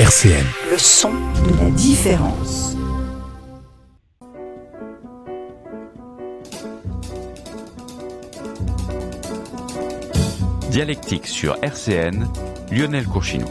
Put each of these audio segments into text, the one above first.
RCN. Le son de la différence. Dialectique sur RCN, Lionel Courchinou.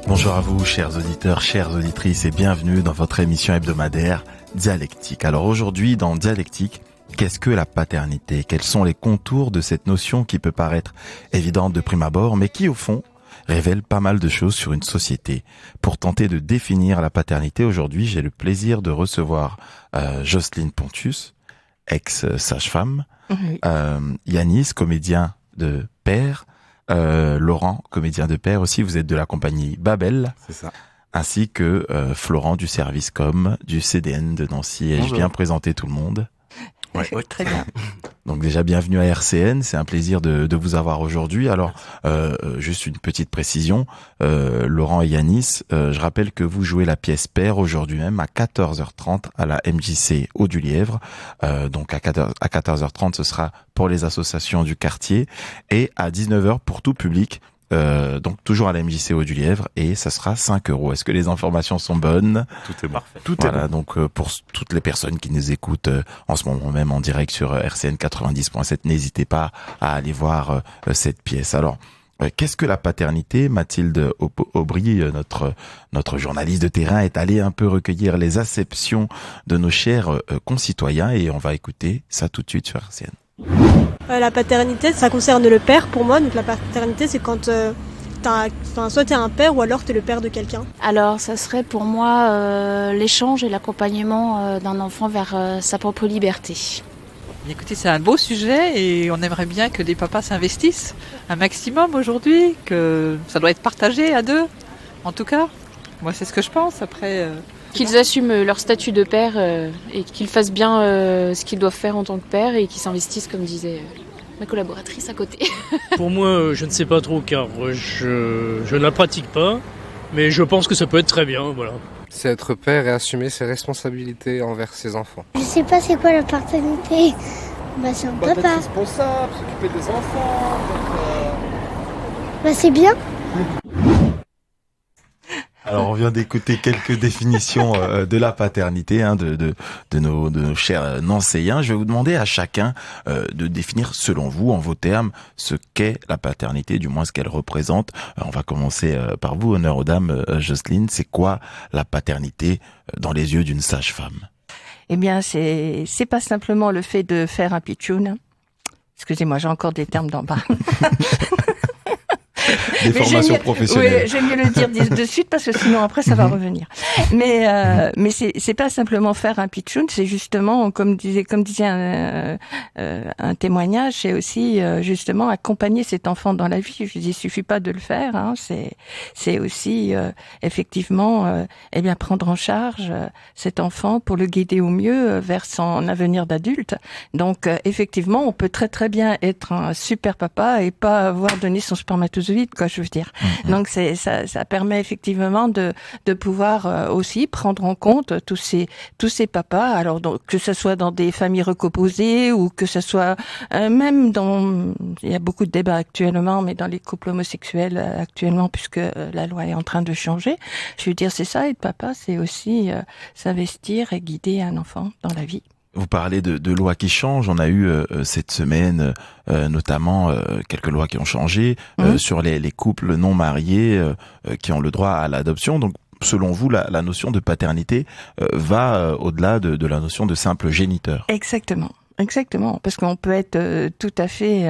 Bonjour à vous, chers auditeurs, chères auditrices, et bienvenue dans votre émission hebdomadaire Dialectique. Alors aujourd'hui, dans Dialectique, qu'est-ce que la paternité ? Quels sont les contours de cette notion qui peut paraître évidente de prime abord, mais qui, au fond, révèle pas mal de choses sur une société. Pour tenter de définir la paternité, aujourd'hui, j'ai le plaisir de recevoir Jocelyne Pontius, ex-sage-femme, Yanis, comédien de père, Laurent, comédien de père aussi, vous êtes de la compagnie Babel. C'est ça. Ainsi que Florent du service com du CDN de Nancy. Ai-je bien présenté tout le monde ? Ouais. Très bien. Donc déjà, bienvenue à RCN, c'est un plaisir de vous avoir aujourd'hui. Alors, juste une petite précision, Laurent et Yanis, je rappelle que vous jouez la pièce Père aujourd'hui même à 14h30 à la MJC Haut du Lièvre. Donc à 14h30, ce sera pour les associations du quartier et à 19h pour tout public. Donc toujours à la MJC Haut du Lièvre et ça sera 5 €. Est-ce que les informations sont bonnes ? Tout est parfait. Voilà, bon. Donc pour toutes les personnes qui nous écoutent en ce moment même en direct sur RCN 90.7, n'hésitez pas à aller voir cette pièce. Alors, qu'est-ce que la paternité ? Mathilde Aubry, notre journaliste de terrain, est allée un peu recueillir les acceptions de nos chers concitoyens et on va écouter ça tout de suite sur RCN. La paternité, ça concerne le père pour moi. Donc la paternité, c'est quand soit t'es un père ou alors t'es le père de quelqu'un. Alors ça serait pour moi l'échange et l'accompagnement d'un enfant vers sa propre liberté. Écoutez, c'est un beau sujet et on aimerait bien que les papas s'investissent un maximum aujourd'hui, que ça doit être partagé à deux. En tout cas, moi c'est ce que je pense. Après, qu'ils assument leur statut de père et qu'ils fassent bien ce qu'ils doivent faire en tant que père et qu'ils s'investissent, comme disait ma collaboratrice à côté. Pour moi, je ne sais pas trop car je ne la pratique pas, mais je pense que ça peut être très bien, voilà. C'est être père et assumer ses responsabilités envers ses enfants. Je sais pas c'est quoi la paternité. C'est un papa. Être responsable, s'occuper des enfants. C'est bien. Alors on vient d'écouter quelques définitions de la paternité de nos chers Nancéens. Je vais vous demander à chacun de définir selon vous, en vos termes, ce qu'est la paternité, du moins ce qu'elle représente. On va commencer par vous, honneur aux dames, Jocelyne. C'est quoi la paternité dans les yeux d'une sage-femme ? Eh bien, c'est pas simplement le fait de faire un pitchoun. Excusez-moi, j'ai encore des termes d'en bas. Des formations professionnelles. Oui, j'aime mieux le dire de suite parce que sinon après ça va revenir. Mais c'est pas simplement faire un pitchoun, c'est justement comme disait un témoignage, c'est aussi justement accompagner cet enfant dans la vie. Je dis, il suffit pas de le faire, hein, c'est aussi effectivement prendre en charge cet enfant pour le guider au mieux vers son avenir d'adulte. Donc effectivement, on peut très très bien être un super papa et pas avoir donné son spermatozoïde, quoi, je veux dire. Donc ça permet effectivement de pouvoir aussi prendre en compte tous ces papas, alors donc, que ce soit dans des familles recomposées ou que ce soit même il y a beaucoup de débats actuellement, mais dans les couples homosexuels actuellement, puisque la loi est en train de changer. Je veux dire, c'est ça, être papa, c'est aussi s'investir et guider un enfant dans la vie. Vous parlez de lois qui changent. On a eu cette semaine notamment quelques lois qui ont changé sur les couples non mariés qui ont le droit à l'adoption. Donc, selon vous, la notion de paternité va au-delà de la notion de simple géniteur. Exactement, parce qu'on peut être tout à fait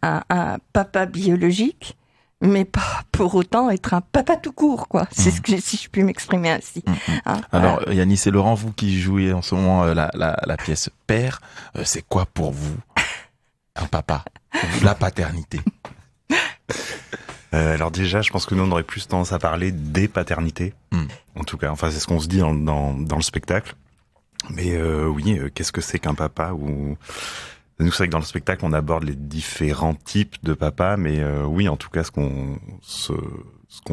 un papa biologique, mais pas pour autant être un papa tout court, quoi. C'est ce que, si je puis m'exprimer ainsi. Hein, alors, voilà. Yanis et Laurent, vous qui jouez en ce moment la pièce Père, c'est quoi pour vous un papa, la paternité? Alors déjà, je pense que nous, on aurait plus tendance à parler des paternités. En tout cas, enfin, c'est ce qu'on se dit dans le spectacle. Mais oui, qu'est-ce que c'est qu'un papa ou... Nous, c'est vrai que dans le spectacle, on aborde les différents types de papa, mais oui, en tout cas, ce qu'on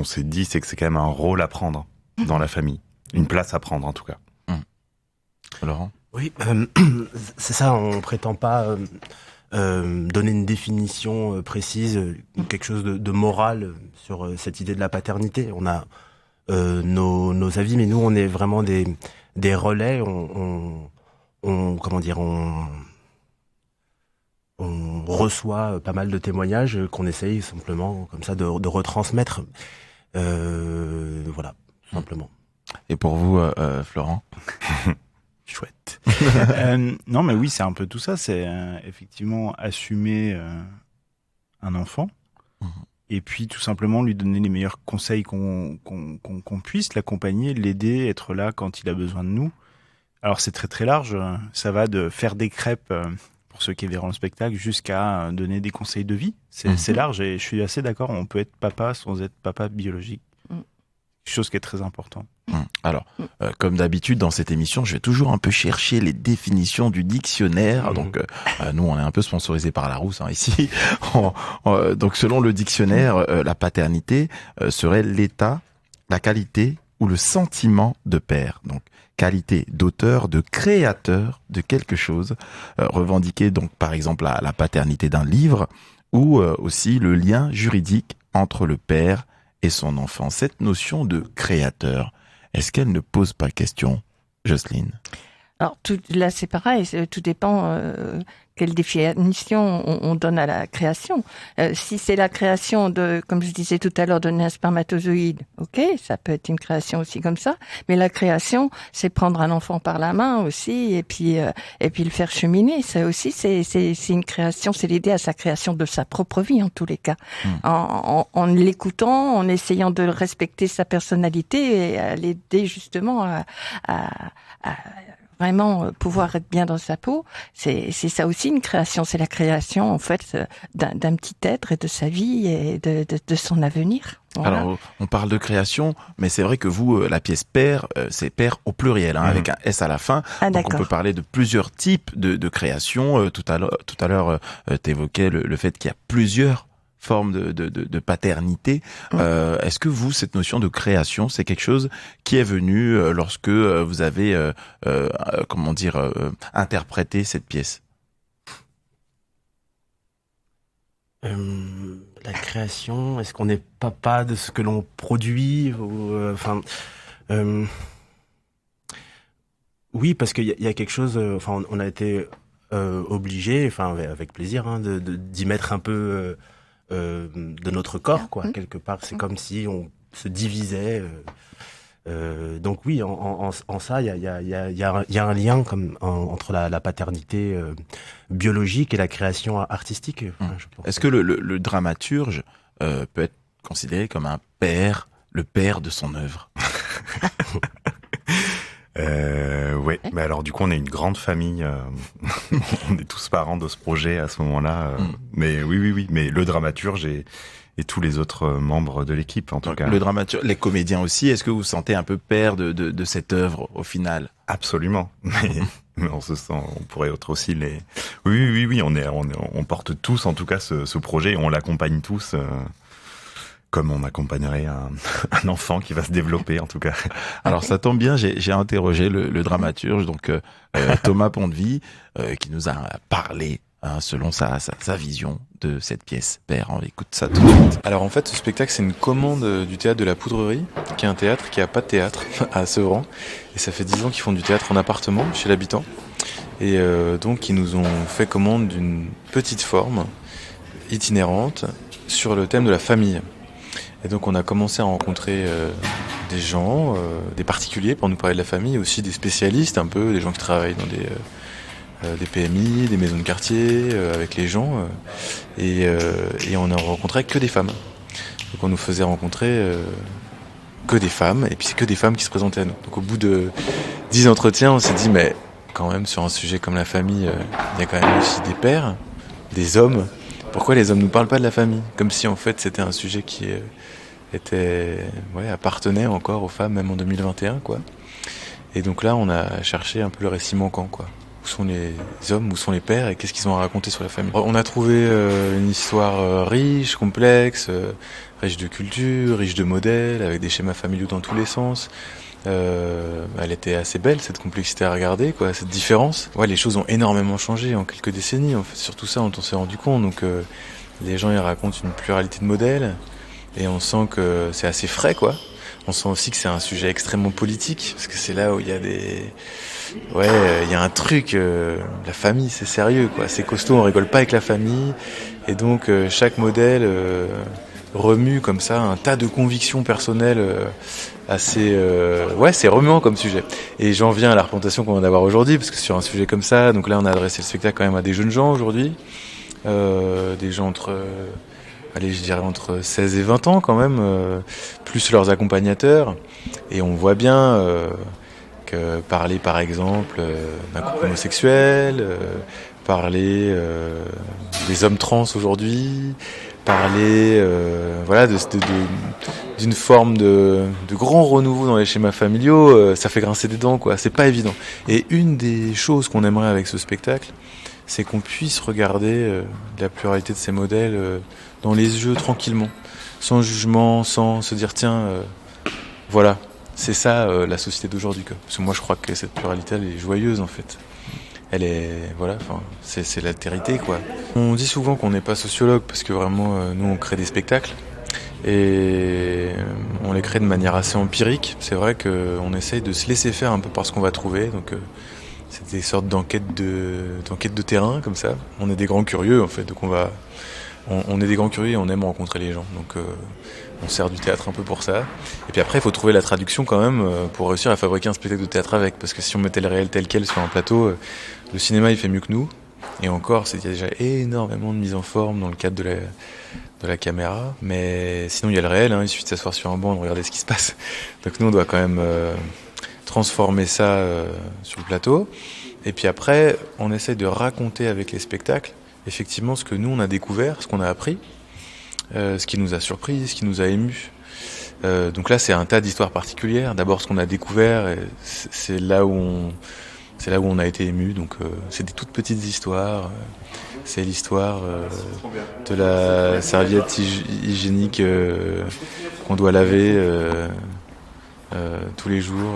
s'est dit, c'est que c'est quand même un rôle à prendre dans la famille. Une place à prendre, en tout cas. Laurent ? Oui, c'est ça, on prétend pas donner une définition précise, quelque chose de moral sur cette idée de la paternité. On a nos avis, mais nous, on est vraiment des relais. On reçoit pas mal de témoignages qu'on essaye simplement comme ça de retransmettre. Voilà, simplement. Et pour vous, Florent? Chouette. Non, mais oui, c'est un peu tout ça. C'est effectivement assumer un enfant et puis tout simplement lui donner les meilleurs conseils qu'on puisse, l'accompagner, l'aider, être là quand il a besoin de nous. Alors c'est très très large. Ça va de faire des crêpes pour ceux qui verront le spectacle jusqu'à donner des conseils de vie. C'est large et je suis assez d'accord. On peut être papa sans être papa biologique. Quelque chose qui est très important. Alors, comme d'habitude dans cette émission, je vais toujours un peu chercher les définitions du dictionnaire. Donc, nous, on est un peu sponsorisé par Larousse ici. Donc, selon le dictionnaire, la paternité serait l'état, la qualité ou le sentiment de père. Donc, qualité d'auteur, de créateur de quelque chose, revendiquer donc par exemple la paternité d'un livre ou aussi le lien juridique entre le père et son enfant. Cette notion de créateur, est-ce qu'elle ne pose pas question, Jocelyne? Alors là c'est pareil, tout dépend quelle définition on donne à la création. Si c'est la création de, comme je disais tout à l'heure, donner un spermatozoïde, ok, ça peut être une création aussi comme ça. Mais la création, c'est prendre un enfant par la main aussi et puis le faire cheminer. Ça aussi, c'est une création, c'est l'aider à sa création de sa propre vie en tous les cas, en l'écoutant, en essayant de respecter sa personnalité et à l'aider justement à vraiment pouvoir être bien dans sa peau. C'est ça aussi une création, c'est la création en fait d'un petit être et de sa vie et de son avenir. Voilà. Alors on parle de création, mais c'est vrai que vous, la pièce père, c'est père au pluriel, avec un S à la fin. Donc on peut parler de plusieurs types de création. Tout à l'heure, t'évoquais le fait qu'il y a plusieurs forme de paternité. Est-ce que vous, cette notion de création, c'est quelque chose qui est venu lorsque vous avez, interprété cette pièce? La création, est-ce qu'on est papa de ce que l'on produit oui, parce qu'il y a quelque chose, on a été obligé, avec plaisir, d'y mettre un peu de notre corps, quoi. Quelque part, c'est comme si on se divisait. Donc oui, en ça, il y a un lien entre la paternité biologique et la création artistique. Je pense. Est-ce que le dramaturge peut être considéré comme un père, le père de son œuvre? Ouais, mais alors du coup on est une grande famille, on est tous parents de ce projet à ce moment-là, mais oui, mais le dramaturge et tous les autres membres de l'équipe en tout cas. Le dramaturge, les comédiens aussi, est-ce que vous vous sentez un peu père de cette œuvre au final? Absolument, mais on se sent, on pourrait être aussi les... Oui, on porte tous en tout cas ce projet et on l'accompagne tous. Comme on accompagnerait un enfant qui va se développer, en tout cas. Alors, ça tombe bien, j'ai interrogé le dramaturge, donc Thomas Pondevie, qui nous a parlé, selon sa vision de cette pièce. Père, on écoute ça tout de suite. Alors, en fait, ce spectacle, c'est une commande du théâtre de la Poudrerie, qui est un théâtre qui n'a pas de théâtre à Sevran. Et ça fait 10 ans qu'ils font du théâtre en appartement, chez l'habitant. Et donc, ils nous ont fait commande d'une petite forme itinérante sur le thème de la famille. Et donc on a commencé à rencontrer des gens, des particuliers pour nous parler de la famille, aussi des spécialistes un peu, des gens qui travaillent dans des PMI, des maisons de quartier, avec les gens. Et on a rencontré que des femmes. Donc on nous faisait rencontrer que des femmes, et puis c'est que des femmes qui se présentaient à nous. Donc au bout de 10 entretiens, on s'est dit, mais quand même sur un sujet comme la famille, il y a quand même aussi des pères, des hommes. Pourquoi les hommes nous parlent pas de la famille? Comme si en fait c'était un sujet qui appartenait encore aux femmes, même en 2021, quoi. Et donc là, on a cherché un peu le récit manquant, quoi. Où sont les hommes, où sont les pères et qu'est-ce qu'ils ont à raconter sur la famille. On a trouvé une histoire riche, complexe, riche de culture, riche de modèles, avec des schémas familiaux dans tous les sens. Elle était assez belle, cette complexité à regarder, quoi, cette différence. Ouais, les choses ont énormément changé en quelques décennies, en fait, surtout ça, on s'est rendu compte. Donc les gens ils racontent une pluralité de modèles et on sent que c'est assez frais, quoi. On sent aussi que c'est un sujet extrêmement politique, parce que c'est là où il y a il y a un truc, la famille c'est sérieux, quoi. C'est costaud, on rigole pas avec la famille. Et donc chaque modèle remue comme ça un tas de convictions personnelles assez... c'est remuant comme sujet. Et j'en viens à la représentation qu'on vient d'avoir aujourd'hui, parce que sur un sujet comme ça, donc là on a adressé le spectacle quand même à des jeunes gens aujourd'hui, des gens entre 16 et 20 ans quand même, plus leurs accompagnateurs. Et on voit bien que parler par exemple d'un couple homosexuel, parler des hommes trans aujourd'hui, parler d'une forme de grand renouveau dans les schémas familiaux, ça fait grincer des dents, quoi. C'est pas évident. Et une des choses qu'on aimerait avec ce spectacle, c'est qu'on puisse regarder la pluralité de ces modèles dans les yeux tranquillement, sans jugement, sans se dire tiens, voilà, c'est ça la société d'aujourd'hui, quoi. Parce que moi je crois que cette pluralité elle est joyeuse en fait. Elle est c'est l'altérité, quoi. On dit souvent qu'on n'est pas sociologue parce que vraiment nous on crée des spectacles et on les crée de manière assez empirique. C'est vrai qu'on essaye de se laisser faire un peu par ce qu'on va trouver, donc c'est des sortes d'enquêtes de terrain comme ça. On est des grands curieux en fait, donc on est des grands curieux et on aime rencontrer les gens, donc on sert du théâtre un peu pour ça. Et puis après il faut trouver la traduction quand même pour réussir à fabriquer un spectacle de théâtre avec, parce que si on mettait le réel tel quel sur un plateau, le cinéma il fait mieux que nous, et encore il y a déjà énormément de mise en forme dans le cadre de la caméra, mais sinon il y a le réel, il suffit de s'asseoir sur un banc et de regarder ce qui se passe. Donc nous on doit quand même transformer ça sur le plateau, et puis après on essaie de raconter avec les spectacles effectivement ce que nous on a découvert, ce qu'on a appris, ce qui nous a surpris, ce qui nous a ému. Donc là c'est un tas d'histoires particulières. D'abord ce qu'on a découvert, c'est là où on a été ému. Donc c'est des toutes petites histoires. C'est l'histoire de la serviette hygiénique qu'on doit laver tous les jours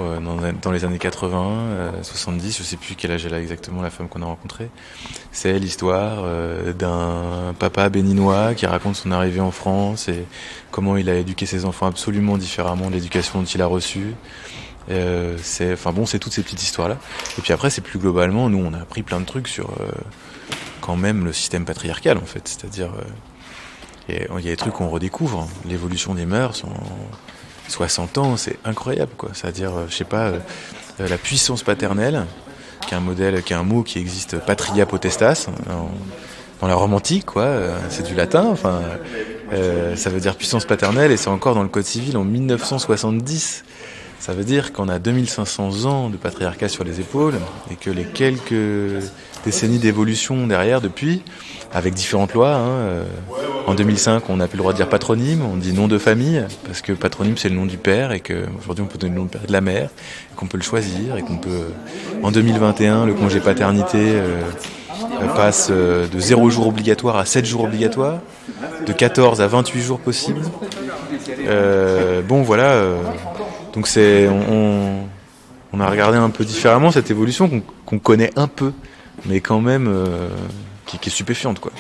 dans les années 80, 70, je sais plus quel âge elle a exactement, la femme qu'on a rencontrée. C'est l'histoire d'un papa béninois qui raconte son arrivée en France et comment il a éduqué ses enfants absolument différemment de l'éducation dont il a reçue. C'est toutes ces petites histoires-là. Et puis après, c'est plus globalement, nous on a appris plein de trucs sur quand même le système patriarcal en fait. C'est-à-dire, il y a des trucs qu'on redécouvre, l'évolution des mœurs en 60 ans, c'est incroyable, quoi. C'est-à-dire, la puissance paternelle, qui est un mot qui existe, patria potestas, dans la Rome antique, quoi. C'est du latin, ça veut dire puissance paternelle, et c'est encore dans le Code civil en 1970. Ça veut dire qu'on a 2500 ans de patriarcat sur les épaules, et que les quelques décennies d'évolution derrière depuis, avec différentes lois, en 2005, on n'a plus le droit de dire patronyme, on dit nom de famille, parce que patronyme c'est le nom du père, et qu'aujourd'hui on peut donner le nom de père et de la mère, qu'on peut le choisir, et qu'on peut... En 2021, le congé paternité passe de 0 jours obligatoire à 7 jours obligatoires, de 14 à 28 jours possibles. Donc on a regardé un peu différemment cette évolution qu'on connaît un peu, mais quand même qui est stupéfiante, quoi.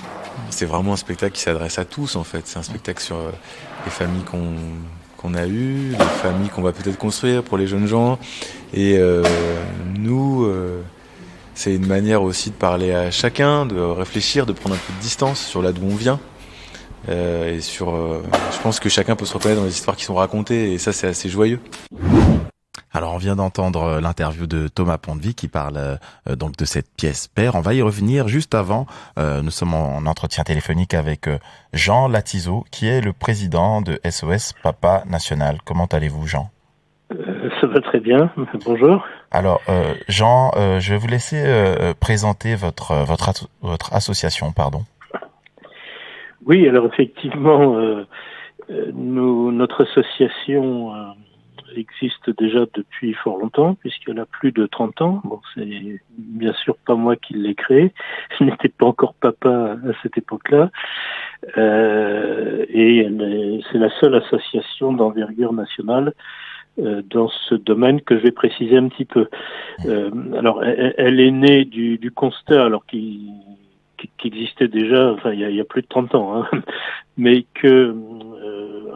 C'est vraiment un spectacle qui s'adresse à tous en fait. C'est un spectacle sur les familles qu'on a eues, les familles qu'on va peut-être construire pour les jeunes gens. Et nous, c'est une manière aussi de parler à chacun, de réfléchir, de prendre un peu de distance sur là d'où on vient. Je pense que chacun peut se reconnaître dans les histoires qui sont racontées, et ça c'est assez joyeux. Alors on vient d'entendre l'interview de Thomas Pondevie qui parle donc de cette pièce Père. On va y revenir. Juste avant, nous sommes en entretien téléphonique avec Jean Latizo, qui est le président de SOS Papa National. Comment allez-vous, Jean ? Ça va très bien, bonjour. Alors Jean, je vais vous laisser présenter votre association, pardon. Oui, alors effectivement, notre association existe déjà depuis fort longtemps, puisqu'elle a plus de 30 ans. Bon, c'est bien sûr pas moi qui l'ai créée. Je n'étais pas encore papa à cette époque-là. Et c'est la seule association d'envergure nationale dans ce domaine que je vais préciser un petit peu. Alors, elle est née du constat, alors qui existait déjà, enfin il y a plus de 30 ans, hein, mais que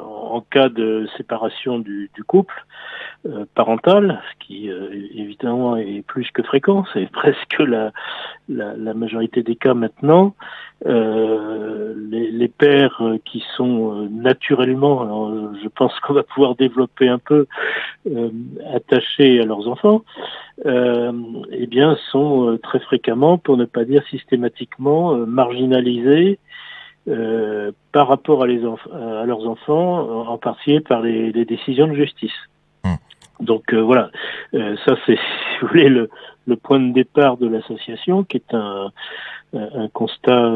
en cas de séparation du couple parental, ce qui évidemment est plus que fréquent, c'est presque la majorité des cas maintenant, les pères qui sont naturellement, alors, je pense qu'on va pouvoir développer un peu, attachés à leurs enfants, eh bien sont très fréquemment, pour ne pas dire systématiquement, marginalisés par rapport à leurs enfants, en particulier par les décisions de justice. Donc voilà, ça c'est, si vous voulez, le point de départ de l'association, qui est un constat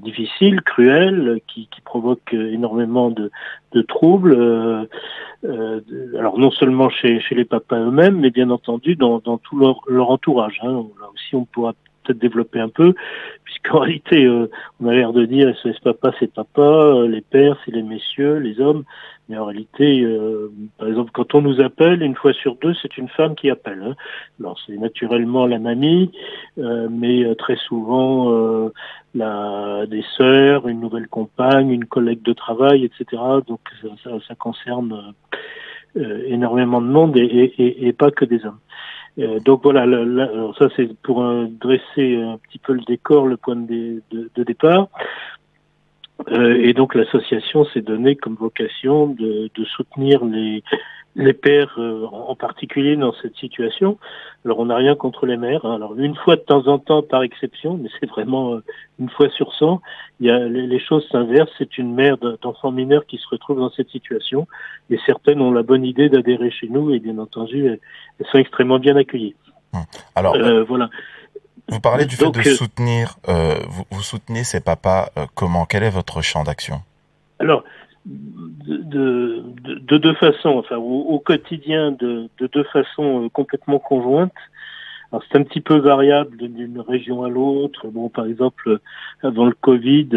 difficile, cruel, qui provoque énormément de troubles. Alors non seulement chez les papas eux-mêmes, mais bien entendu dans tout leur entourage. Hein. Là aussi, on pourra peut-être développer un peu, puisqu'en réalité, on a l'air de dire SOS Papa, c'est papa, les pères, c'est les messieurs, les hommes. Mais en réalité, par exemple, quand on nous appelle, 1 fois sur 2, c'est une femme qui appelle. Hein. Alors c'est naturellement la mamie, mais très souvent des sœurs, une nouvelle compagne, une collègue de travail, etc. Donc ça concerne énormément de monde et pas que des hommes. Donc voilà, alors ça c'est pour dresser un petit peu le décor, le point de départ. Et donc l'association s'est donnée comme vocation de soutenir les pères en particulier dans cette situation. Alors on n'a rien contre les mères. Hein. Alors 1 fois de temps en temps par exception, mais c'est vraiment 1 fois sur 100. Il y a les choses s'inversent. C'est une mère d'enfants mineurs qui se retrouve dans cette situation. Et certaines ont la bonne idée d'adhérer chez nous et bien entendu elles sont extrêmement bien accueillies. Alors voilà. Vous parlez du fait de soutenir, vous soutenez ces papas comment? Quel est votre champ d'action? Alors, de deux façons, enfin au quotidien de deux façons complètement conjointes. Alors c'est un petit peu variable d'une région à l'autre. Bon, par exemple, avant le Covid,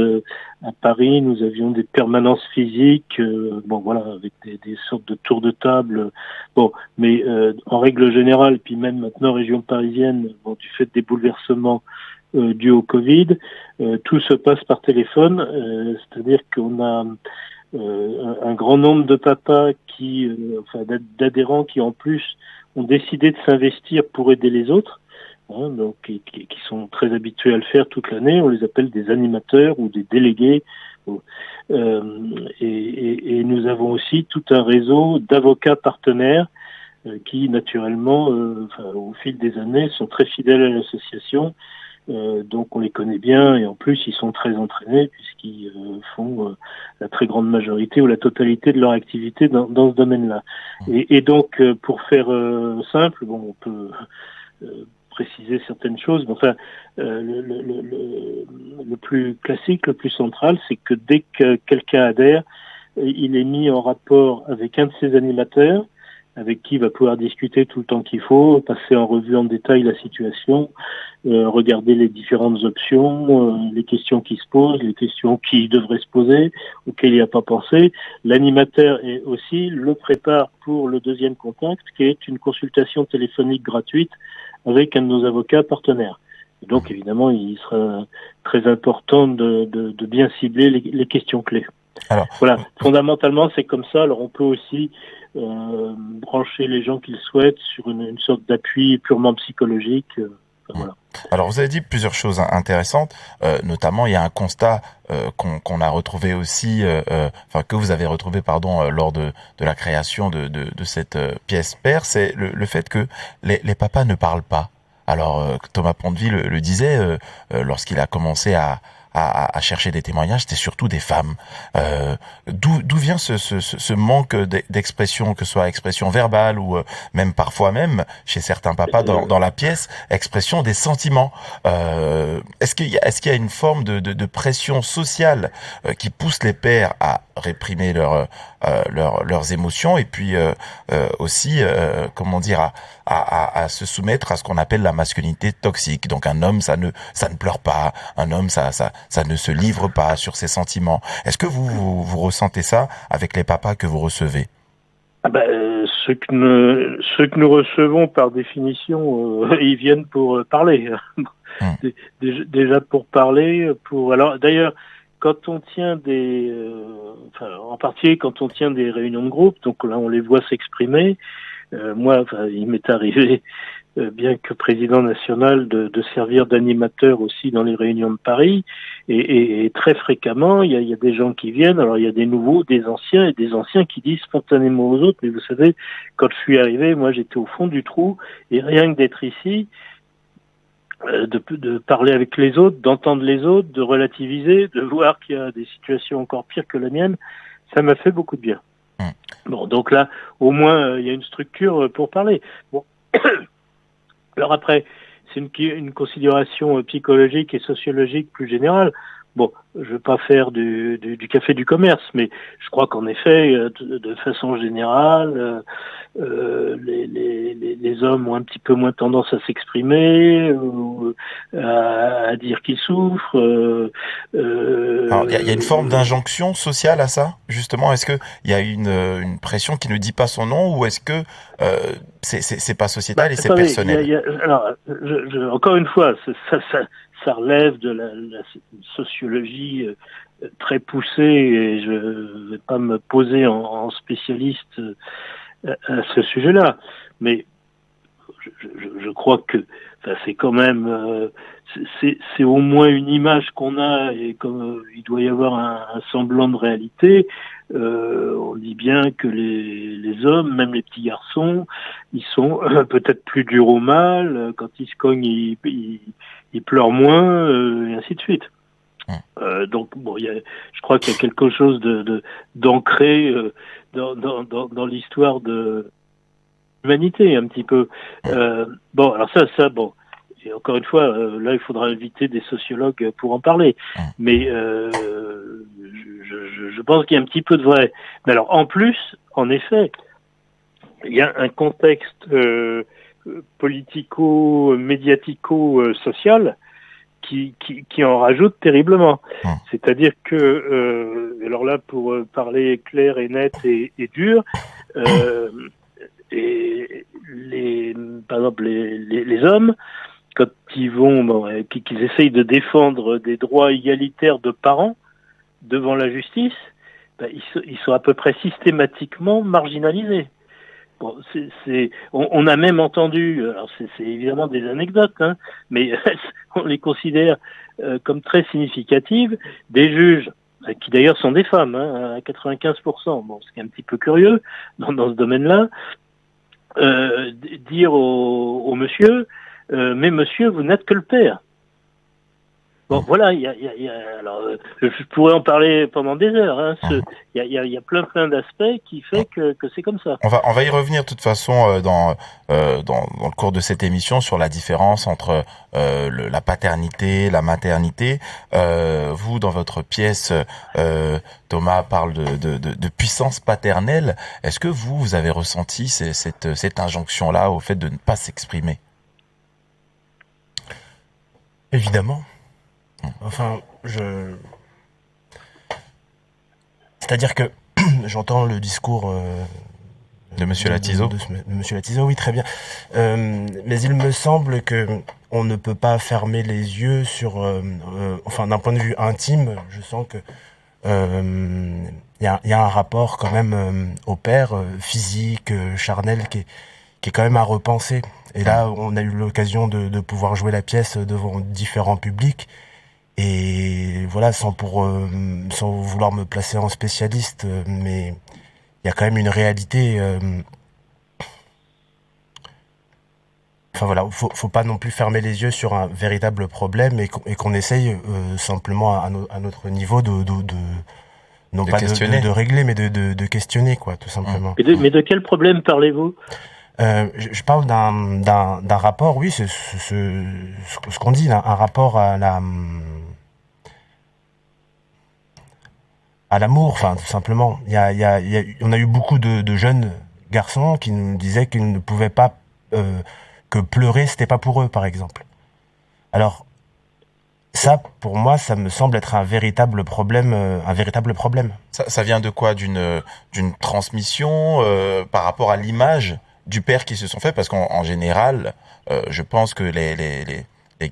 à Paris, nous avions des permanences physiques, bon voilà, avec des sortes de tours de table. Bon, mais en règle générale, puis même maintenant région parisienne, bon, du fait des bouleversements dus au Covid, tout se passe par téléphone, c'est-à-dire qu'on a un grand nombre de papas d'adhérents qui en plus ont décidé de s'investir pour aider les autres, hein, donc qui sont très habitués à le faire toute l'année. On les appelle des animateurs ou des délégués. Et nous avons aussi tout un réseau d'avocats partenaires qui, naturellement, au fil des années, sont très fidèles à l'association. Donc on les connaît bien et en plus ils sont très entraînés puisqu'ils font la très grande majorité ou la totalité de leur activité dans ce domaine-là. Et donc pour faire simple, bon, on peut préciser certaines choses, mais enfin le plus classique, le plus central, c'est que dès que quelqu'un adhère, il est mis en rapport avec un de ses animateurs, avec qui il va pouvoir discuter tout le temps qu'il faut, passer en revue en détail la situation, regarder les différentes options, les questions qui se posent, les questions qui devraient se poser, auxquelles il n'a pas pensé. L'animateur aussi le prépare pour le deuxième contact, qui est une consultation téléphonique gratuite avec un de nos avocats partenaires. Et donc évidemment, il sera très important de bien cibler les questions clés. Alors, voilà, fondamentalement c'est comme ça. Alors on peut aussi brancher les gens qui le souhaitent sur une sorte d'appui purement psychologique. Voilà. Alors vous avez dit plusieurs choses intéressantes, notamment il y a un constat qu'on a retrouvé aussi, que vous avez retrouvé lors de la création de cette pièce père, c'est le fait que les papas ne parlent pas. Alors Thomas Ponteville le disait lorsqu'il a commencé à chercher des témoignages, c'était surtout des femmes. D'où vient ce manque d'expression, que ce soit expression verbale ou même parfois chez certains papas dans la pièce, expression des sentiments. Est-ce qu'il y a une forme de pression sociale qui pousse les pères à réprimer leurs émotions et puis aussi comment dire à se soumettre à ce qu'on appelle la masculinité toxique. Donc un homme ça ne pleure pas, un homme ça ne se livre pas sur ses sentiments. Est-ce que vous ressentez ça avec les papas que vous recevez? Ceux que nous recevons par définition, ils viennent pour parler. Déjà pour parler, alors d'ailleurs quand on tient en particulier quand on tient des réunions de groupe, donc là on les voit s'exprimer. Moi, il m'est arrivé, bien que président national, de servir d'animateur aussi dans les réunions de Paris, et très fréquemment, il y a des gens qui viennent, alors il y a des nouveaux, des anciens, et des anciens qui disent spontanément aux autres, mais vous savez, quand je suis arrivé, moi j'étais au fond du trou, et rien que d'être ici, de parler avec les autres, d'entendre les autres, de relativiser, de voir qu'il y a des situations encore pires que la mienne, ça m'a fait beaucoup de bien. Bon, donc là, au moins, il y a une structure pour parler. Bon. Alors après, c'est une considération psychologique et sociologique plus générale. Bon, je veux pas faire du café du commerce, mais je crois qu'en effet, de façon générale, les hommes ont un petit peu moins tendance à s'exprimer, à dire qu'ils souffrent. Alors, il y a une forme d'injonction sociale à ça, justement. Est-ce que il y a une pression qui ne dit pas son nom, ou est-ce que c'est pas sociétal et c'est personnel? Alors, encore une fois, ça relève de la sociologie très poussée, et je vais pas me poser en spécialiste à ce sujet-là, mais je crois que c'est quand même c'est au moins une image qu'on a, et comme il doit y avoir un semblant de réalité. On dit bien que les hommes, même les petits garçons, ils sont peut-être plus durs au mal, quand ils se cognent ils pleurent moins, et ainsi de suite. Donc bon, je crois qu'il y a quelque chose d'ancré dans l'histoire de l'humanité un petit peu. Bon, alors ça bon. Et encore une fois, là, il faudra inviter des sociologues pour en parler. Mais je pense qu'il y a un petit peu de vrai. Mais alors, en plus, en effet, il y a un contexte politico-médiatico-social qui en rajoute terriblement. C'est-à-dire que, alors là, pour parler clair et net et dur, et par exemple, les hommes, quand ils vont, qu'ils essayent de défendre des droits égalitaires de parents devant la justice, ils sont à peu près systématiquement marginalisés. Bon, on a même entendu, alors c'est évidemment des anecdotes, hein, mais on les considère comme très significatives, des juges, qui d'ailleurs sont des femmes, hein, à 95%, bon, ce qui est un petit peu curieux dans ce domaine-là, dire au monsieur, mais monsieur, vous n'êtes que le père. Bon, voilà, alors, je pourrais en parler pendant des heures, hein, il y a plein d'aspects qui fait que c'est comme ça. On va y revenir de toute façon dans le cours de cette émission sur la différence entre la paternité, la maternité. Vous, dans votre pièce, Thomas parle de puissance paternelle. Est-ce que vous avez ressenti cette injonction-là au fait de ne pas s'exprimer? Évidemment. Enfin, c'est-à-dire que j'entends le discours de Monsieur Latizo. De Monsieur Latizo, oui, très bien. Mais il me semble que on ne peut pas fermer les yeux sur, enfin, d'un point de vue intime, je sens que il y a un rapport quand même au père, physique, charnel, qui est quand même à repenser. Et là, on a eu l'occasion de pouvoir jouer la pièce devant différents publics. Et voilà, sans vouloir me placer en spécialiste, mais il y a quand même une réalité. Enfin voilà, faut pas non plus fermer les yeux sur un véritable problème, et qu'on essaye simplement à notre niveau non pas de régler, mais de questionner, quoi, tout simplement. Mais de quel problème parlez-vous? Je parle d'un rapport, oui, c'est ce qu'on dit, là, un rapport à à l'amour, enfin tout simplement. On a eu beaucoup de jeunes garçons qui nous disaient qu'ils ne pouvaient pas, que pleurer c'était pas pour eux, par exemple. Alors ça, pour moi, ça me semble être un véritable problème. Ça vient de quoi? D'une transmission par rapport à l'image du père qui se sont fait, parce qu'en général, je pense que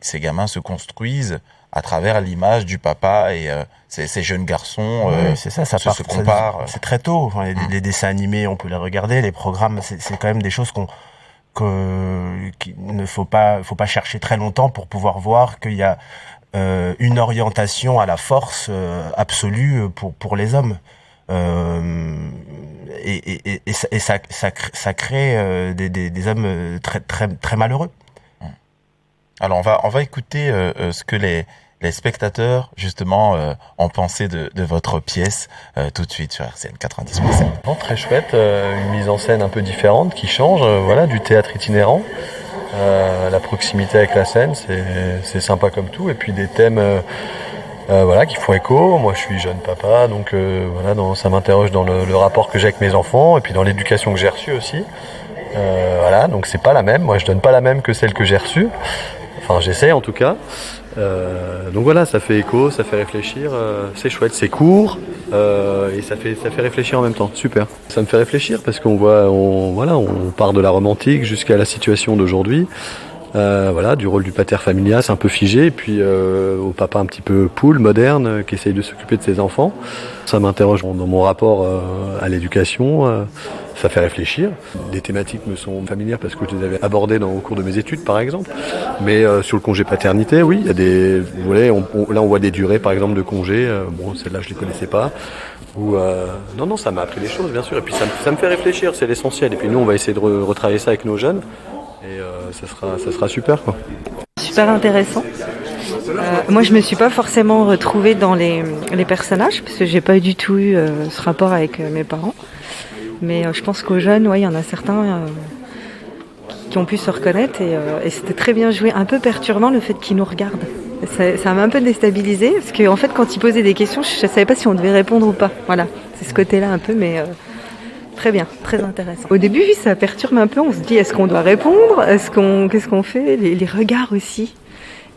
ces gamins se construisent à travers l'image du papa et ces jeunes garçons. C'est ça se comparent. C'est très tôt. Enfin, les dessins animés, on peut les regarder. Les programmes, c'est quand même des choses qu'il ne faut pas chercher très longtemps pour pouvoir voir qu'il y a une orientation à la force absolue pour les hommes. Et ça crée des hommes très très très malheureux. Alors on va écouter ce que les spectateurs justement ont pensé de votre pièce tout de suite sur RCN 90.7. Bon, très chouette, une mise en scène un peu différente qui change, voilà, du théâtre itinérant. La proximité avec la scène, c'est sympa comme tout, et puis des thèmes voilà, qui font écho. Moi je suis jeune papa, donc voilà, ça m'interroge dans le rapport que j'ai avec mes enfants, et puis dans l'éducation que j'ai reçue aussi. Voilà, donc c'est pas la même, moi je donne pas la même que celle que j'ai reçue, enfin j'essaie en tout cas. Donc voilà, ça fait écho, ça fait réfléchir, c'est chouette, c'est court et ça fait réfléchir en même temps, super. Ça me fait réfléchir parce qu'on on part de la Rome antique jusqu'à la situation d'aujourd'hui, voilà, du rôle du pater familias un peu figé, et puis au papa un petit peu poule, moderne, qui essaye de s'occuper de ses enfants. Ça m'interroge dans mon rapport à l'éducation. Ça fait réfléchir. Les thématiques me sont familières parce que je les avais abordées au cours de mes études, par exemple. Mais sur le congé paternité, oui, il y a des. Vous voyez, là on voit des durées, par exemple, de congé. Bon, celle-là je les connaissais pas. Non, ça m'a appris des choses, bien sûr. Et puis ça me fait réfléchir, c'est l'essentiel. Et puis nous, on va essayer de retravailler ça avec nos jeunes. Et ça sera super, quoi. Super intéressant. Moi, je me suis pas forcément retrouvée dans les personnages parce que j'ai pas du tout eu ce rapport avec mes parents. Mais je pense qu'aux jeunes, il y en a certains qui ont pu se reconnaître et c'était très bien joué. Un peu perturbant le fait qu'ils nous regardent. Ça m'a un peu déstabilisée parce qu'en fait, quand ils posaient des questions, je savais pas si on devait répondre ou pas. Voilà, c'est ce côté-là un peu, mais très bien, très intéressant. Au début, oui, ça perturbe un peu. On se dit, est-ce qu'on doit répondre? Qu'est-ce qu'on fait? Les regards aussi.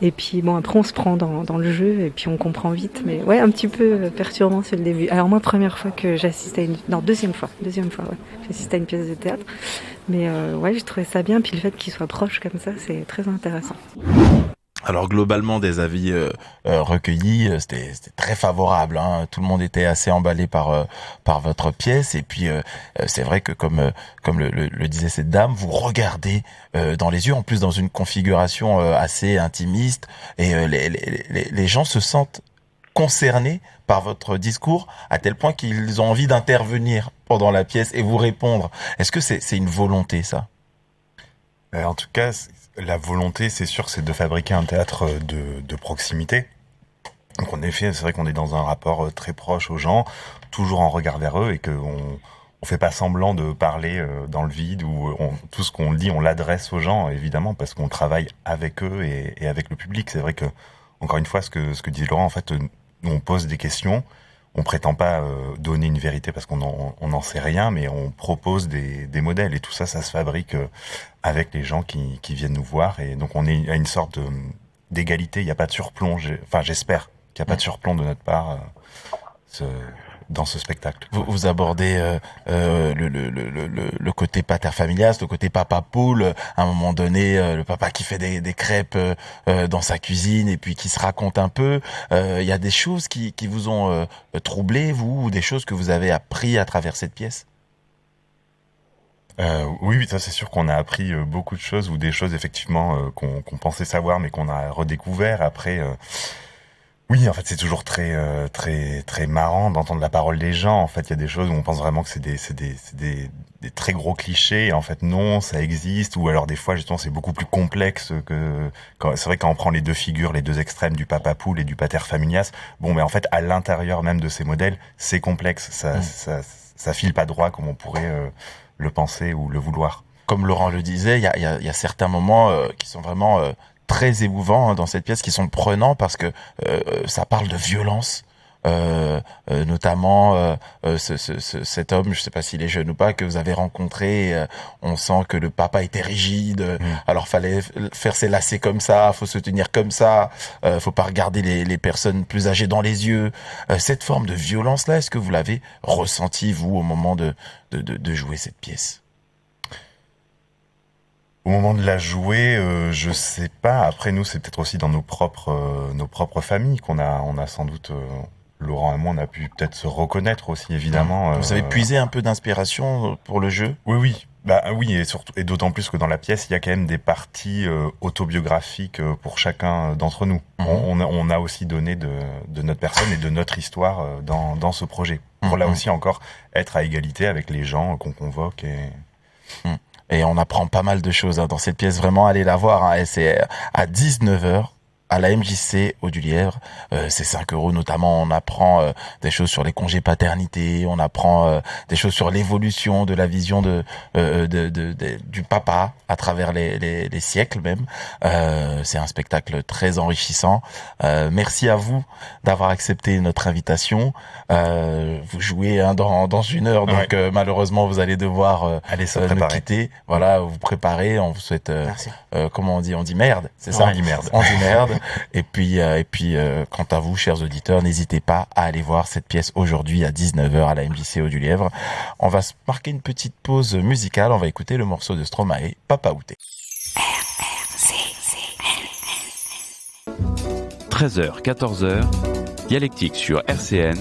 Et puis bon, après on se prend dans le jeu et puis on comprend vite, mais ouais, un petit peu perturbant c'est le début. Alors moi, première fois que j'assistais deuxième fois, ouais, j'assistais à une pièce de théâtre, mais ouais, j'ai trouvé ça bien, puis le fait qu'il soit proche comme ça, c'est très intéressant. Alors globalement, des avis recueillis, c'était très favorable. Hein. Tout le monde était assez emballé par votre pièce. Et puis c'est vrai que comme le disait cette dame, vous regardez dans les yeux, en plus dans une configuration assez intimiste, et les gens se sentent concernés par votre discours à tel point qu'ils ont envie d'intervenir pendant la pièce et vous répondre. Est-ce que c'est une volonté, ça? En tout cas, la volonté, c'est sûr, c'est de fabriquer un théâtre de proximité. Donc en effet, c'est vrai qu'on est dans un rapport très proche aux gens, toujours en regard vers eux, et qu'on fait pas semblant de parler dans le vide, ou tout ce qu'on dit, on l'adresse aux gens, évidemment, parce qu'on travaille avec eux et avec le public. C'est vrai que, encore une fois, ce que disait Laurent, en fait, nous on pose des questions, on prétend pas donner une vérité parce qu'on n'en sait rien, mais on propose des modèles, et tout ça, ça se fabrique avec les gens qui viennent nous voir, et donc on est à une sorte d'égalité. Il n'y a pas de surplomb. Enfin, j'espère qu'il n'y a pas de surplomb de notre part dans ce spectacle. Vous abordez le côté pater familias, le côté papa poule. À un moment donné, le papa qui fait des crêpes dans sa cuisine et puis qui se raconte un peu. Il y a des choses qui vous ont troublé, vous, ou des choses que vous avez appris à travers cette pièce? Oui, ça c'est sûr qu'on a appris beaucoup de choses, ou des choses effectivement qu'on pensait savoir mais qu'on a redécouvert après. Oui, en fait, c'est toujours très marrant d'entendre la parole des gens. En fait, il y a des choses où on pense vraiment que c'est des très gros clichés. Et en fait, non, ça existe. Ou alors des fois, justement, c'est beaucoup plus complexe que. C'est vrai, quand on prend les deux figures, les deux extrêmes du papa poule et du pater familias. Bon, mais en fait, à l'intérieur même de ces modèles, c'est complexe. Ça file pas droit comme on pourrait le penser ou le vouloir. Comme Laurent le disait, il y a certains moments qui sont vraiment très émouvants dans cette pièce, qui sont prenants parce que ça parle de violence. notamment cet homme, je sais pas s'il est jeune ou pas, que vous avez rencontré. On sent que le papa était rigide. Alors fallait faire ses lacets comme ça, faut se tenir comme ça, faut pas regarder les personnes plus âgées dans les yeux. Cette forme de violence-là, est-ce que vous l'avez ressenti vous au moment de jouer cette pièce? Au moment de la jouer, je sais pas. Après, nous, c'est peut-être aussi dans nos propres familles on a sans doute, Laurent et moi, on a pu peut-être se reconnaître aussi, évidemment. Vous avez puisé un peu d'inspiration pour le jeu? Oui. Bah oui, et surtout, et d'autant plus que dans la pièce, il y a quand même des parties autobiographiques pour chacun d'entre nous. On a aussi donné de notre personne et de notre histoire dans ce projet. Pour là aussi encore être à égalité avec les gens qu'on convoque Et on apprend pas mal de choses dans cette pièce. Vraiment, allez la voir. Et c'est à 19h à la MJC au du Lièvre. C'est 5 € notamment. On apprend des choses sur les congés paternité. On apprend des choses sur l'évolution de la vision du papa à travers les siècles même. C'est un spectacle très enrichissant. Merci à vous d'avoir accepté notre invitation. Vous jouez dans 1 heure, donc malheureusement vous allez devoir nous quitter. Voilà, vous préparez. On vous souhaite comment on dit merde, c'est ça? On dit merde. On dit merde. Et puis, quant à vous, chers auditeurs, n'hésitez pas à aller voir cette pièce aujourd'hui à 19h à la MJC au du Lièvre. On va se marquer une petite pause musicale. On va écouter le morceau de Stromae, Papa Outé. 13h, 14h, Dialectique sur RCN,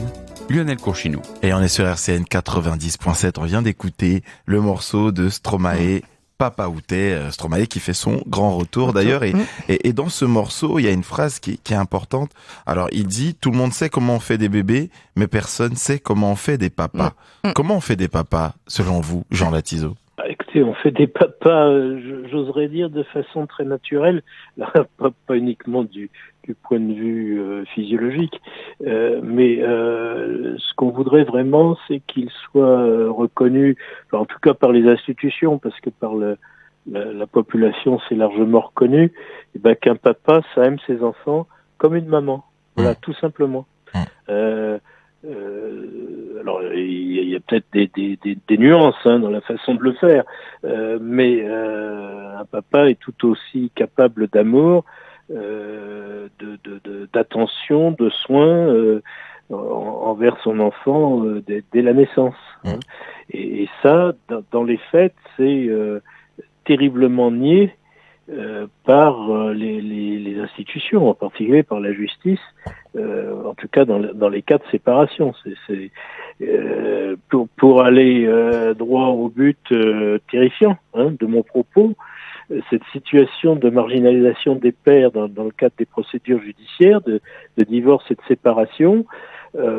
Lionel Courchinou. Et on est sur RCN 90.7. On vient d'écouter le morceau de Stromae, Papa Outé, Stromae qui fait son grand retour d'ailleurs. Et dans ce morceau, il y a une phrase qui est importante. Alors, il dit, tout le monde sait comment on fait des bébés, mais personne sait comment on fait des papas. Comment on fait des papas, selon vous, Jean Latizo? Écoutez, on fait des papas, j'oserais dire, de façon très naturelle, pas uniquement du point de vue physiologique, mais ce qu'on voudrait vraiment, c'est qu'il soit reconnu, en tout cas par les institutions, parce que par la population, c'est largement reconnu, et ben qu'un papa, ça aime ses enfants comme une maman. Voilà, tout simplement. Alors, il y a peut-être des nuances dans la façon de le faire, mais un papa est tout aussi capable d'amour, d'attention, de soins envers son enfant dès la naissance. Et ça, dans les faits, c'est terriblement nié par les institutions, en particulier par la justice, en tout cas dans les cas de séparation. Pour aller droit au but terrifiant de mon propos, cette situation de marginalisation des pères dans le cadre des procédures judiciaires de divorce et de séparation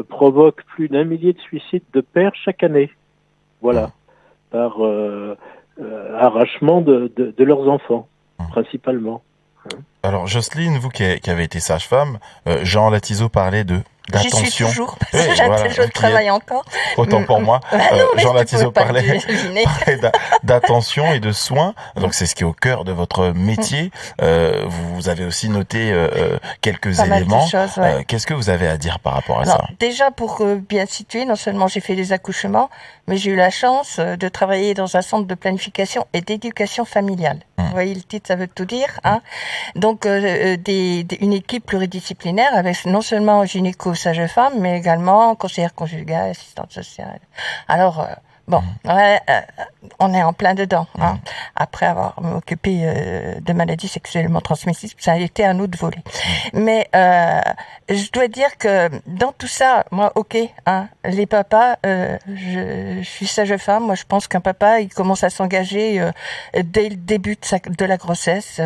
provoque plus d'1 millier de suicides de pères chaque année. Voilà, par arrachement de leurs enfants, principalement. Alors Jocelyne, vous qui avez été sage-femme, Jean Latizo parlait d'attention. J'y suis toujours, parce que je travaille encore. Autant pour moi. Jean Latizo parlait d'attention et de soins. Donc c'est ce qui est au cœur de votre métier. Vous avez aussi noté quelques éléments. Qu'est-ce que vous avez à dire par rapport à ça? Déjà, pour bien situer, non seulement j'ai fait des accouchements, mais j'ai eu la chance de travailler dans un centre de planification et d'éducation familiale. Vous voyez le titre, ça veut tout dire. Donc une équipe pluridisciplinaire avec non seulement gynéco-sage-femme, mais également conseillère conjugale, assistante sociale. Alors, on est en plein dedans. Après avoir occupé de maladies sexuellement transmissibles, ça a été un autre volet. Mais je dois dire que dans tout ça, moi, les papas, je suis sage-femme. Moi, je pense qu'un papa, il commence à s'engager dès le début de la grossesse,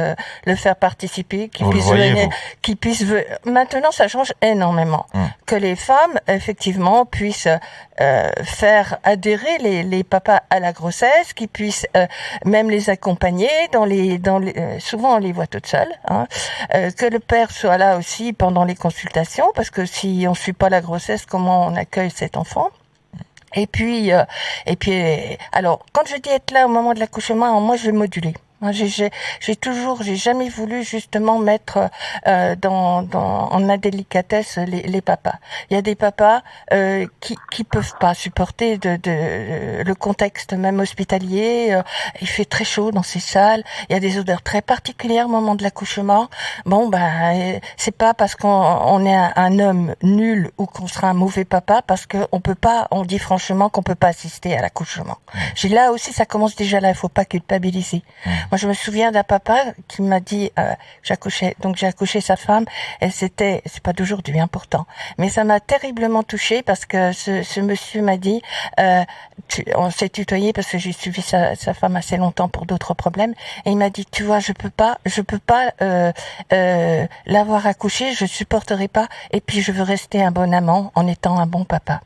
le faire participer, qu'il puisse. Maintenant, ça change énormément. Que les femmes, effectivement, puissent faire adhérer les papas à la grossesse, qui puissent même les accompagner souvent on les voit toutes seules, que le père soit là aussi pendant les consultations, parce que si on suit pas la grossesse, comment on accueille cet enfant? Et puis, alors, quand je dis être là au moment de l'accouchement, moi, je vais moduler. Moi, j'ai jamais voulu justement mettre en indélicatesse les papas. Il y a des papas qui peuvent pas supporter le contexte même hospitalier. Il fait très chaud dans ces salles. Il y a des odeurs très particulières au moment de l'accouchement. Bon, c'est pas parce qu'on est un homme nul ou qu'on sera un mauvais papa, parce que on dit franchement qu'on peut pas assister à l'accouchement. Là aussi, ça commence déjà là. Il faut pas culpabiliser. Moi, je me souviens d'un papa qui m'a dit, j'ai accouché sa femme, et c'est pas d'aujourd'hui, pourtant, mais ça m'a terriblement touchée parce que ce monsieur m'a dit, on s'est tutoyé parce que j'ai suivi sa femme assez longtemps pour d'autres problèmes, et il m'a dit, tu vois, je peux pas l'avoir accouchée, je supporterai pas, et puis je veux rester un bon amant en étant un bon papa.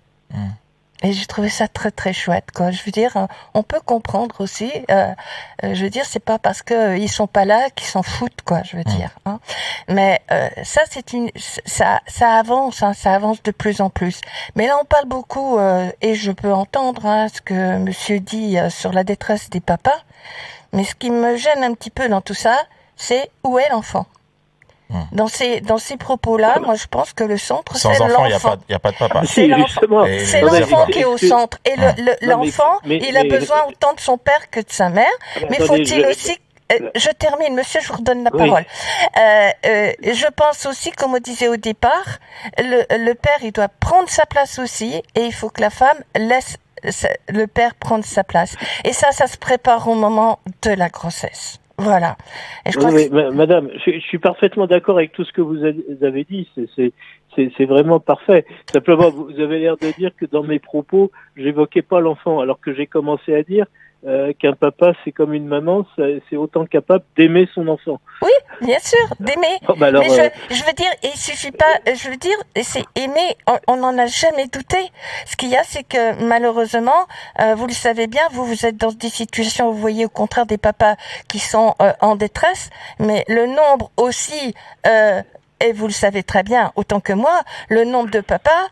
Et j'ai trouvé ça très très chouette, quoi. Je veux dire, on peut comprendre aussi. Je veux dire, c'est pas parce que ils sont pas là qu'ils s'en foutent, quoi. Je veux dire. Hein. Mais ça, ça avance, ça avance de plus en plus. Mais là, on parle beaucoup, et je peux entendre ce que Monsieur dit sur la détresse des papas. Mais ce qui me gêne un petit peu dans tout ça, c'est où est l'enfant. Dans ces propos-là, moi je pense que le centre, c'est l'enfant. Il n'y a pas de papa. C'est l'enfant qui est au centre. Et l'enfant, il a besoin autant de son père que de sa mère. Mais faut-il aussi... Je termine, monsieur, je vous redonne la parole. Je pense aussi, comme on disait au départ, le père, il doit prendre sa place aussi, et il faut que la femme laisse le père prendre sa place. Et ça se prépare au moment de la grossesse. Voilà. Et je crois Madame, je suis parfaitement d'accord avec tout ce que vous avez dit. C'est vraiment parfait. Simplement, vous avez l'air de dire que dans mes propos, j'évoquais pas l'enfant, alors que j'ai commencé à dire qu'un papa, c'est comme une maman, c'est autant capable d'aimer son enfant. Oui, bien sûr, d'aimer. Oh, alors, mais je veux dire, il suffit pas. Je veux dire, c'est aimer. On n'en a jamais douté. Ce qu'il y a, c'est que malheureusement, vous le savez bien, vous êtes dans des situations où vous voyez au contraire des papas qui sont en détresse, mais le nombre aussi. Et vous le savez très bien, autant que moi, le nombre de papas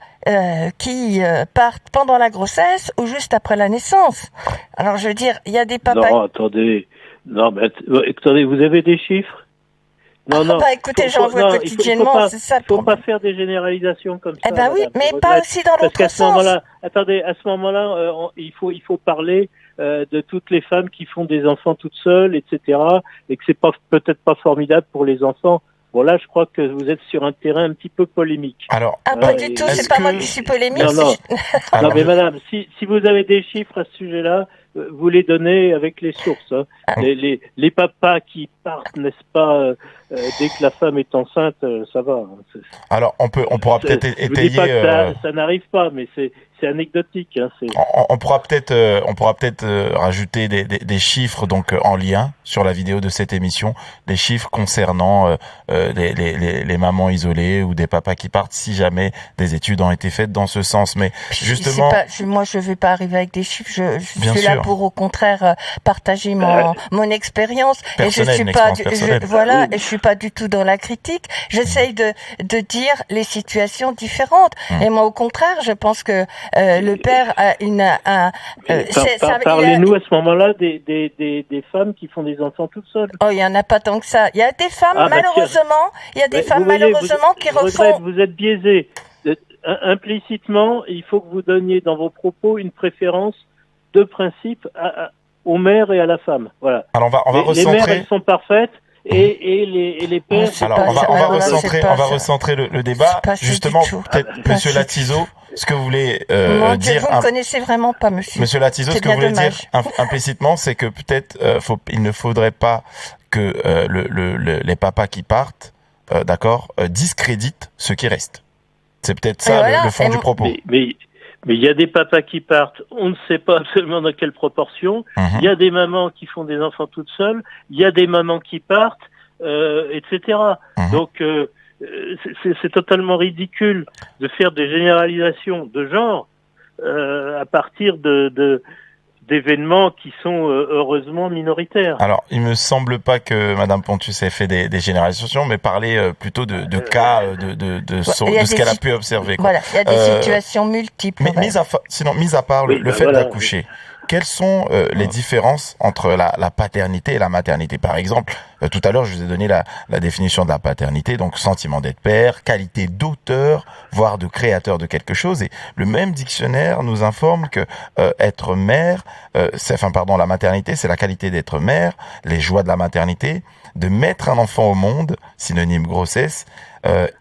qui partent pendant la grossesse ou juste après la naissance. Alors, je veux dire, il y a des papas... Non, attendez. Non, mais attendez, vous avez des chiffres? Non. Écoutez, j'en vois quotidiennement, c'est ça. Faut pas faire des généralisations comme ça. Eh ben oui, mais pas aussi dans l'autre sens. Attendez, à ce moment-là, il faut parler de toutes les femmes qui font des enfants toutes seules, etc., et que c'est peut-être pas formidable pour les enfants. Bon, là, je crois que vous êtes sur un terrain un petit peu polémique. Alors, pas du tout, c'est pas moi qui suis polémique. Non, mais madame, si vous avez des chiffres à ce sujet-là, vous les donnez avec les sources. Hein. Les papas qui partent, n'est-ce pas, dès que la femme est enceinte, ça va. Hein. Alors, on pourra peut-être étayer... Je dis pas que ça n'arrive pas, mais c'est anecdotique. Hein, on pourra peut-être rajouter des chiffres donc en lien sur la vidéo de cette émission, des chiffres concernant les mamans isolées ou des papas qui partent, si jamais des études ont été faites dans ce sens. Mais justement, moi je vais pas arriver avec des chiffres. Je suis là pour au contraire partager mon expérience, et je suis pas et je suis pas du tout dans la critique. J'essaye de dire les situations différentes. Et moi au contraire, je pense que le père a parlez-nous à ce moment-là des femmes qui font des enfants toutes seules. Oh, il y en a pas tant que ça. Il y a des femmes malheureusement, qui refont. Vous êtes biaisé. Implicitement, il faut que vous donniez dans vos propos une préférence de principe aux mères et à la femme. Voilà. Alors on va recentrer. Les mères, elles sont parfaites. Et les pères. Alors on va recentrer le débat. Justement, peut-être Monsieur Latizo, ce que vous voulez dire. Vous ne connaissez vraiment pas, monsieur. Monsieur Latizo, ce que vous voulez dire implicitement, c'est que peut-être il ne faudrait pas que les papas qui partent, discréditent ceux qui restent. C'est peut-être ça le fond du propos. Mais il y a des papas qui partent, on ne sait pas absolument dans quelle proportion. Il y a des mamans qui font des enfants toutes seules. Il y a des mamans qui partent, etc. Donc c'est totalement ridicule de faire des généralisations de genre à partir d'événements qui sont heureusement minoritaires. Alors, il me semble pas que Madame Pontus ait fait des généralisations, mais parler plutôt de cas, de ce qu'elle a pu observer. Quoi. Voilà, il y a des situations multiples. Mis à part le fait d'accoucher, quelles sont les différences entre la paternité et la maternité? Par exemple, tout à l'heure, je vous ai donné la définition de la paternité, donc sentiment d'être père, qualité d'auteur, voire de créateur de quelque chose. Et le même dictionnaire nous informe que être mère, la maternité, c'est la qualité d'être mère, les joies de la maternité, de mettre un enfant au monde, synonyme grossesse,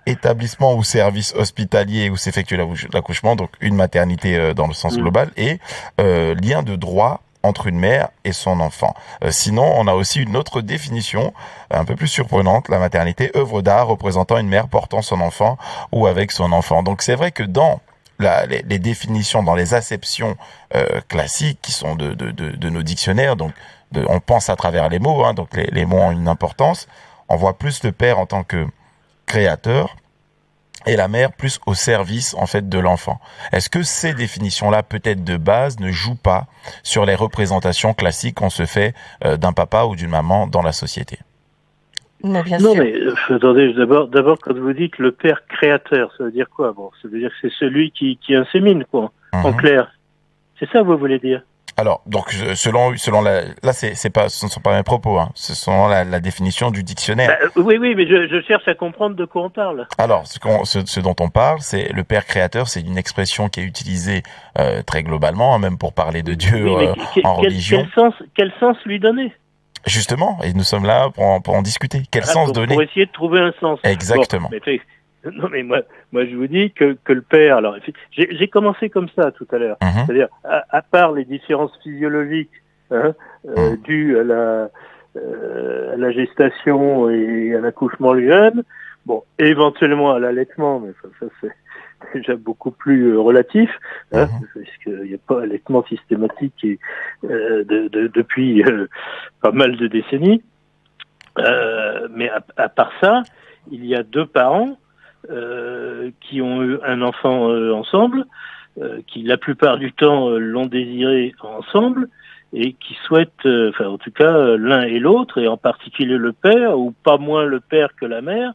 établissement ou service hospitalier où s'effectue l'accouchement, donc une maternité dans le sens global, et lien de droit entre une mère et son enfant. Sinon, on a aussi une autre définition, un peu plus surprenante, la maternité, œuvre d'art représentant une mère portant son enfant ou avec son enfant. Donc c'est vrai que dans les définitions, dans les acceptions classiques qui sont de nos dictionnaires, donc on pense à travers les mots, donc les mots ont une importance, on voit plus le père en tant que créateur et la mère plus au service en fait de l'enfant. Est-ce que ces définitions-là, peut-être de base, ne jouent pas sur les représentations classiques qu'on se fait d'un papa ou d'une maman dans la société? Mais bien non, sûr. mais attendez, d'abord, quand vous dites le père créateur, ça veut dire quoi? Bon, ça veut dire que c'est celui qui insémine, quoi, en clair. C'est ça que vous voulez dire? Alors, donc, selon là, ce ne sont pas mes propos, ce sont la définition du dictionnaire. Oui, mais je cherche à comprendre de quoi on parle. Alors, ce dont on parle, c'est le père créateur, c'est une expression qui est utilisée très globalement, même pour parler de Dieu en religion. Quel sens lui donner? Justement, et nous sommes là pour en discuter. Quel sens donner? Pour essayer de trouver un sens. Exactement. Bon, non, mais moi je vous dis que le père, alors j'ai commencé comme ça tout à l'heure, c'est-à-dire à part les différences physiologiques dues à la gestation et à l'accouchement lui-même, bon, éventuellement à l'allaitement, mais ça c'est déjà beaucoup plus relatif, puisqu'il n'y a pas allaitement systématique depuis pas mal de décennies. Mais à part ça, il y a deux parents qui ont eu un enfant ensemble, qui la plupart du temps l'ont désiré ensemble, et qui souhaitent, en tout cas l'un et l'autre, et en particulier le père, ou pas moins le père que la mère,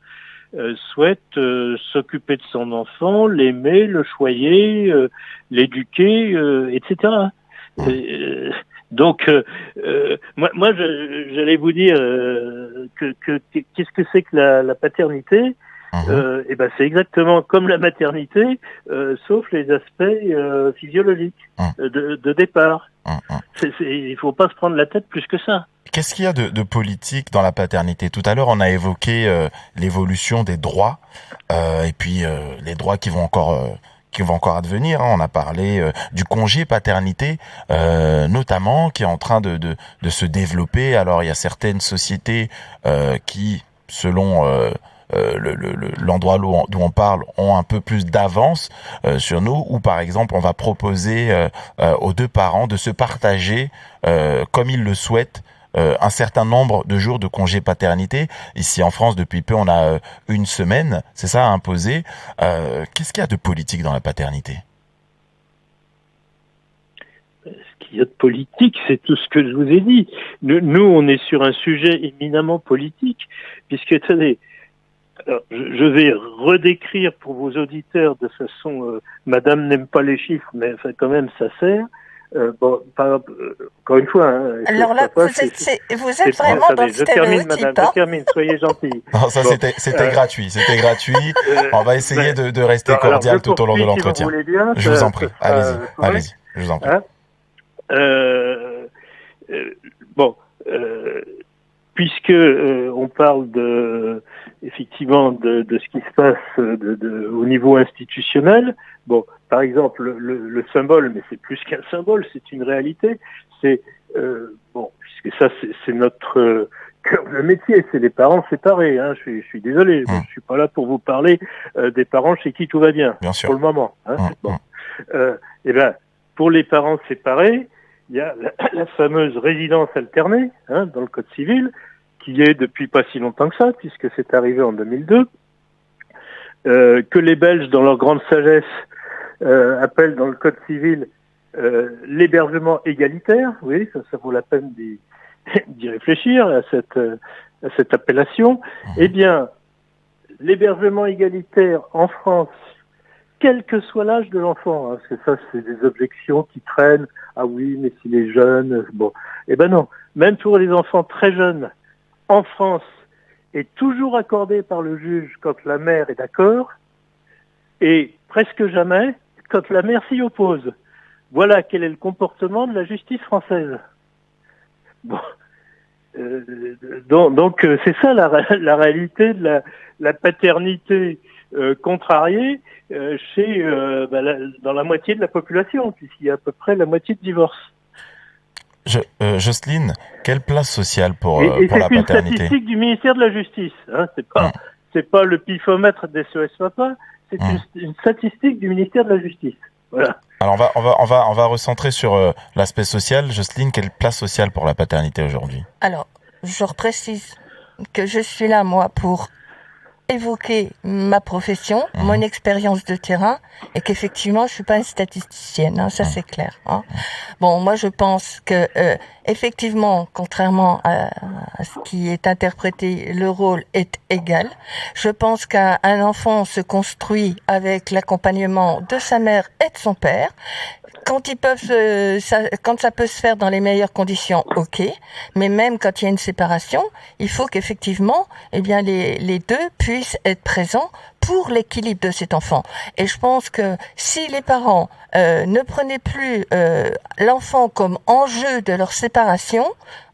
souhaite s'occuper de son enfant, l'aimer, le choyer, l'éduquer, etc. Donc, moi, j'allais vous dire qu'est-ce que c'est que la paternité. Et ben, c'est exactement comme la maternité, sauf les aspects physiologiques de départ. Il faut pas se prendre la tête plus que ça. Qu'est-ce qu'il y a de politique dans la paternité? Tout à l'heure, on a évoqué l'évolution des droits et puis les droits qui vont encore advenir. On a parlé du congé paternité, notamment, qui est en train de se développer. Alors, il y a certaines sociétés qui, selon l'endroit d'où on parle, ont un peu plus d'avance sur nous, où par exemple on va proposer aux deux parents de se partager comme ils le souhaitent un certain nombre de jours de congé paternité. Ici en France, depuis peu, on a une semaine, c'est ça, à imposer. Qu'est-ce qu'il y a de politique dans la paternité? Ce qu'il y a de politique, c'est tout ce que je vous ai dit. Nous, on est sur un sujet éminemment politique, puisque, attendez, alors, je vais redécrire pour vos auditeurs de façon, Madame n'aime pas les chiffres, mais enfin, quand même ça sert. Encore une fois. Alors là, vous êtes vraiment dans le stéréotype. Je termine, soyez gentils. Non, ça c'était gratuit, on va essayer de rester cordial tout au long de l'entretien. Je vous en prie, allez-y, je vous en prie. Puisque on parle effectivement de ce qui se passe au niveau institutionnel. Bon, par exemple, le symbole, mais c'est plus qu'un symbole, c'est une réalité. C'est puisque ça c'est notre cœur de métier, c'est les parents séparés. Je suis désolé, je suis pas là pour vous parler des parents chez qui tout va bien pour le moment. Et ben, pour les parents séparés, il y a la fameuse résidence alternée dans le Code civil, qui est depuis pas si longtemps que ça, puisque c'est arrivé en 2002, que les Belges, dans leur grande sagesse, appellent dans le Code civil l'hébergement égalitaire. Oui, ça vaut la peine d'y réfléchir à cette appellation. Eh bien, l'hébergement égalitaire en France, quel que soit l'âge de l'enfant. Hein. C'est des objections qui traînent. Ah oui, mais s'il est jeune, bon. Eh ben non, même pour les enfants très jeunes, en France, est toujours accordé par le juge quand la mère est d'accord, et presque jamais quand la mère s'y oppose. Voilà quel est le comportement de la justice française. Bon. Donc c'est ça la réalité de la paternité contrariée dans la moitié de la population, puisqu'il y a à peu près la moitié de divorces. Jocelyne, quelle place sociale pour la paternité ? C'est une statistique du ministère de la Justice. Hein, c'est pas le pifomètre des SOS Papa, c'est une statistique du ministère de la Justice. Voilà. Alors on va recentrer sur l'aspect social. Jocelyne, quelle place sociale pour la paternité aujourd'hui ? Alors, je reprécise que je suis là, moi, pour évoquer ma profession, mon expérience de terrain, et qu'effectivement, je suis pas une statisticienne, hein, ça c'est clair. Hein. Bon, moi je pense que effectivement, contrairement à ce qui est interprété, le rôle est égal. Je pense qu'un enfant se construit avec l'accompagnement de sa mère et de son père. Quand quand ça peut se faire dans les meilleures conditions, ok. Mais même quand il y a une séparation, il faut qu'effectivement, eh bien, les deux puissent être présents pour l'équilibre de cet enfant. Et je pense que si les parents ne prenaient plus l'enfant comme enjeu de leur séparation,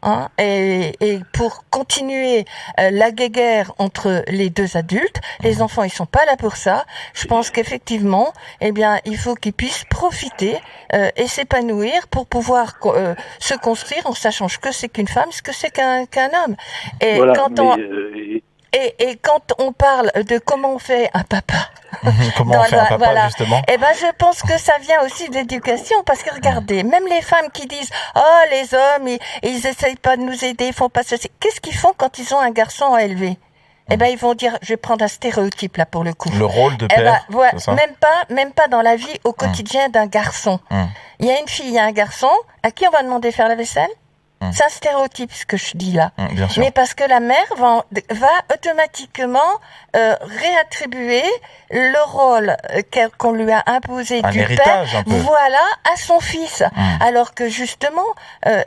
hein, et pour continuer la guéguerre entre les deux adultes, les enfants ils sont pas là pour ça. Je pense qu'effectivement, eh bien, il faut qu'ils puissent profiter et s'épanouir pour pouvoir se construire en sachant ce que c'est qu'une femme, ce que c'est qu'un homme. Et voilà, Et quand on parle de comment on fait un papa, comment on fait un papa, justement, eh ben je pense que ça vient aussi de l'éducation, parce que regardez, même les femmes qui disent oh les hommes ils essayent pas de nous aider, ils font pas ceci. Qu'est-ce qu'ils font quand ils ont un garçon à élever? Eh ben ils vont dire, je vais prendre un stéréotype là pour le coup. Le rôle de père. C'est ça. Même pas dans la vie au quotidien d'un garçon. Il y a une fille, il y a un garçon, à qui on va demander de faire la vaisselle? C'est un stéréotype ce que je dis là. Bien sûr. Mais parce que la mère va automatiquement réattribuer le rôle qu'on lui a imposé du père, voilà, à son fils. Alors que justement,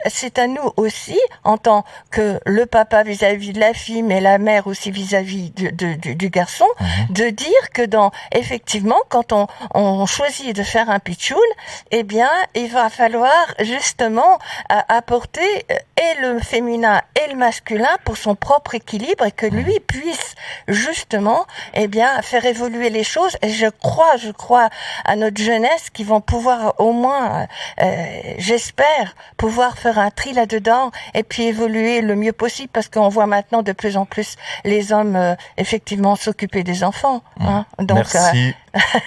c'est à nous aussi, en tant que le papa vis-à-vis de la fille, mais la mère aussi vis-à-vis du garçon, de dire que effectivement, quand on choisit de faire un pitchoun, eh bien, il va falloir justement apporter et le féminin et le masculin pour son propre équilibre, et que lui puisse justement, eh bien, faire évoluer les choses. Et je crois à notre jeunesse qui vont pouvoir au moins, j'espère, pouvoir faire un tri là-dedans et puis évoluer le mieux possible, parce qu'on voit maintenant de plus en plus les hommes effectivement s'occuper des enfants. Hein. Donc, merci.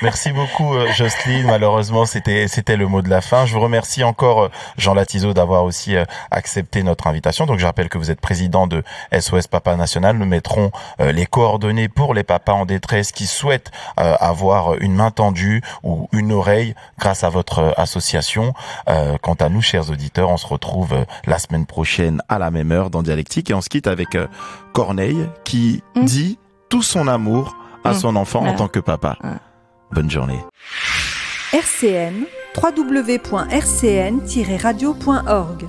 Merci beaucoup Jocelyne, malheureusement c'était le mot de la fin. Je vous remercie encore Jean Latizeau d'avoir aussi accepté notre invitation. Donc je rappelle que vous êtes président de SOS Papa National. Nous mettrons les coordonnées pour les papas en détresse qui souhaitent avoir une main tendue ou une oreille grâce à votre association. Quant à nous, chers auditeurs, on se retrouve la semaine prochaine à la même heure dans Dialectique, et on se quitte avec Corneille qui dit tout son amour à son enfant en tant que papa. Bonne journée. RCN, www.rcn-radio.org